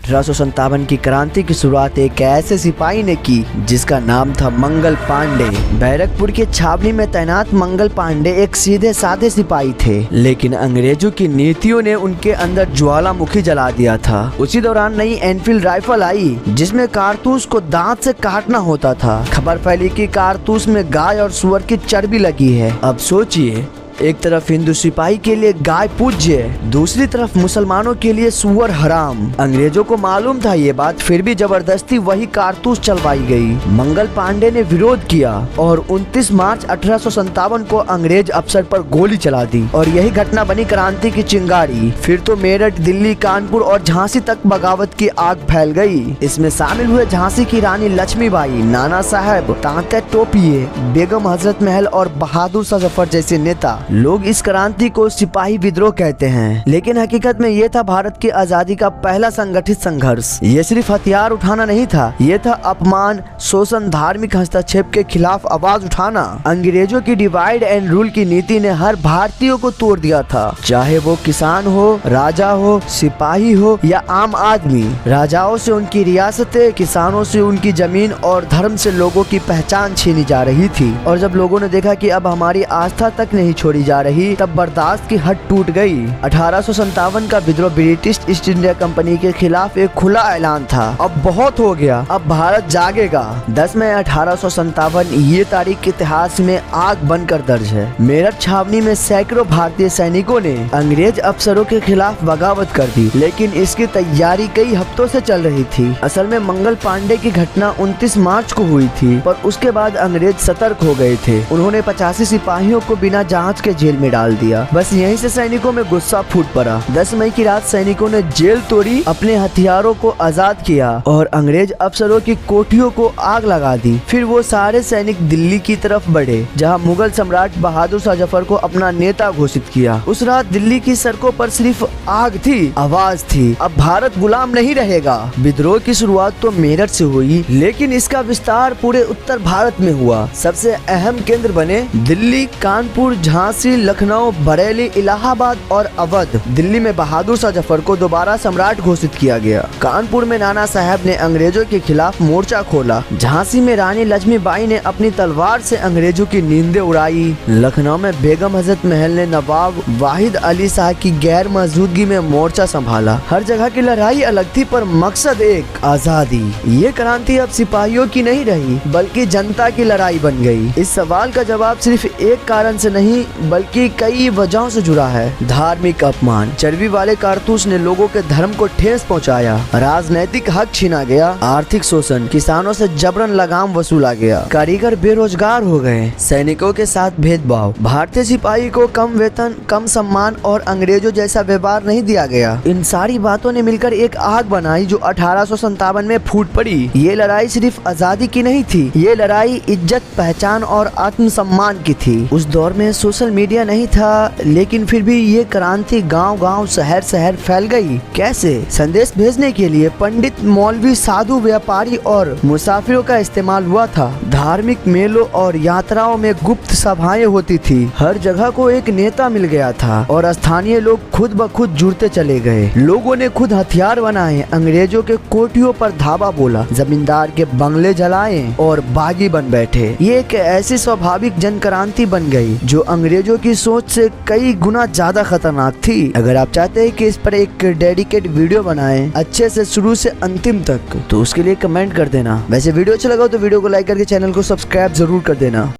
1857 की क्रांति की शुरुआत एक ऐसे सिपाही ने की जिसका नाम था मंगल पांडे। बैरकपुर के छावनी में तैनात मंगल पांडे एक सीधे साधे सिपाही थे, लेकिन अंग्रेजों की नीतियों ने उनके अंदर ज्वालामुखी जला दिया था। उसी दौरान नई एनफील्ड राइफल आई जिसमें कारतूस को दांत से काटना होता था। खबर फैली कि कारतूस में गाय और सुअर की चर्बी लगी है। अब सोचिए, एक तरफ हिंदू सिपाही के लिए गाय पूज्य, दूसरी तरफ मुसलमानों के लिए सुअर हराम। अंग्रेजों को मालूम था ये बात, फिर भी जबरदस्ती वही कारतूस चलवाई गई। मंगल पांडे ने विरोध किया और 29 मार्च 1857 को अंग्रेज अफसर पर गोली चला दी और यही घटना बनी क्रांति की चिंगारी। फिर तो मेरठ, दिल्ली, कानपुर और झांसी तक बगावत की आग फैल गई। इसमें शामिल हुए झांसी की रानी लक्ष्मीबाई, नाना साहब, तांत्या टोपिये, बेगम हजरत महल और बहादुर शाह जफर जैसे नेता। लोग इस क्रांति को सिपाही विद्रोह कहते हैं, लेकिन हकीकत में ये था भारत की आजादी का पहला संगठित संघर्ष। ये सिर्फ हथियार उठाना नहीं था, ये था अपमान, शोषण, धार्मिक हस्तक्षेप के खिलाफ आवाज उठाना। अंग्रेजों की डिवाइड एंड रूल की नीति ने हर भारतीय को तोड़ दिया था, चाहे वो किसान हो, राजा हो, सिपाही हो या आम आदमी। राजाओं से उनकी रियासतें, किसानों से उनकी जमीन और धर्म से लोगों की पहचान छीनी जा रही थी। और जब लोगों ने देखा कि अब हमारी आस्था तक नहीं छोड़ी जा रही, तब बर्दाश्त की हद टूट गई। 1857 का विद्रोह ब्रिटिश ईस्ट इंडिया कंपनी के खिलाफ एक खुला ऐलान था। अब बहुत हो गया, अब भारत जागेगा। 10 मई 1857 ये तारीख इतिहास में आग बनकर दर्ज है। मेरठ छावनी में सैकड़ों भारतीय सैनिकों ने अंग्रेज अफसरों के खिलाफ बगावत कर दी, लेकिन इसकी तैयारी कई हफ्तों से चल रही थी। असल में मंगल पांडे की घटना 29 मार्च को हुई थी, पर उसके बाद अंग्रेज सतर्क हो गए थे। उन्होंने 85 सिपाहियों को बिना जांच के जेल में डाल दिया। बस यहीं से सैनिकों में गुस्सा फूट पड़ा। 10 मई की रात सैनिकों ने जेल तोड़ी, अपने हथियारों को आजाद किया और अंग्रेज अफसरों की कोठियों को आग लगा दी। फिर वो सारे सैनिक दिल्ली की तरफ बढ़े, जहां मुगल सम्राट बहादुर शाह जफर को अपना नेता घोषित किया। उस रात दिल्ली की सड़कों पर सिर्फ आग थी, आवाज थी, अब भारत गुलाम नहीं रहेगा। विद्रोह की शुरुआत तो मेरठ से हुई, लेकिन इसका विस्तार पूरे उत्तर भारत में हुआ। सबसे अहम केंद्र बने दिल्ली, कानपुर, झांसी, लखनऊ, बरेली, इलाहाबाद और अवध। दिल्ली में बहादुर शाह जफर को दोबारा सम्राट घोषित किया गया। कानपुर में नाना साहब ने अंग्रेजों के खिलाफ मोर्चा खोला। झांसी में रानी लक्ष्मीबाई ने अपनी तलवार से अंग्रेजों की नींदें उड़ाई। लखनऊ में बेगम हजरत महल ने नवाब वाहिद अली शाह की गैर मौजूदगी में मोर्चा संभाला। हर जगह की लड़ाई अलग थी, पर मकसद एक, आजादी। ये क्रांति अब सिपाहियों की नहीं रही, बल्कि जनता की लड़ाई बन गई। इस सवाल का जवाब सिर्फ एक कारण से नहीं, बल्कि कई वजहों से जुड़ा है। धार्मिक अपमान, चर्बी वाले कारतूस ने लोगों के धर्म को ठेस पहुंचाया। राजनैतिक हक छीना गया। आर्थिक शोषण, किसानों से जबरन लगाम वसूला गया। कारीगर बेरोजगार हो गए। सैनिकों के साथ भेदभाव, भारतीय सिपाही को कम वेतन, कम सम्मान और अंग्रेजों जैसा व्यवहार नहीं दिया गया। इन सारी बातों ने मिलकर एक आग बनाई जो 1857 में फूट पड़ी। ये लड़ाई सिर्फ आजादी की नहीं थी, ये लड़ाई इज्जत, पहचान और आत्मसम्मान की थी। उस दौर में सोशल मीडिया नहीं था, लेकिन फिर भी ये क्रांति गांव-गांव, शहर-शहर फैल गई। कैसे? संदेश भेजने के लिए पंडित, मौलवी, साधु, व्यापारी और मुसाफिरों का इस्तेमाल हुआ था। धार्मिक मेलों और यात्राओं में गुप्त सभाएं होती थी। हर जगह को एक नेता मिल गया था और स्थानीय लोग खुद ब खुद जुड़ते चले गए। लोगों ने खुद हथियार बनाए, अंग्रेजों के कोठियों पर धावा बोला, जमींदार के बंगले जलाए और बागी बन बैठे। ये एक ऐसी स्वाभाविक जन क्रांति बन गई जो अंग्रेजों की सोच से कई गुना ज्यादा खतरनाक थी। अगर आप चाहते हैं कि इस पर एक डेडिकेट वीडियो बनाएं, अच्छे से शुरू से अंतिम तक, तो उसके लिए कमेंट कर देना। वैसे वीडियो अच्छा लगा तो वीडियो को लाइक करके चैनल को सब्सक्राइब जरूर कर देना।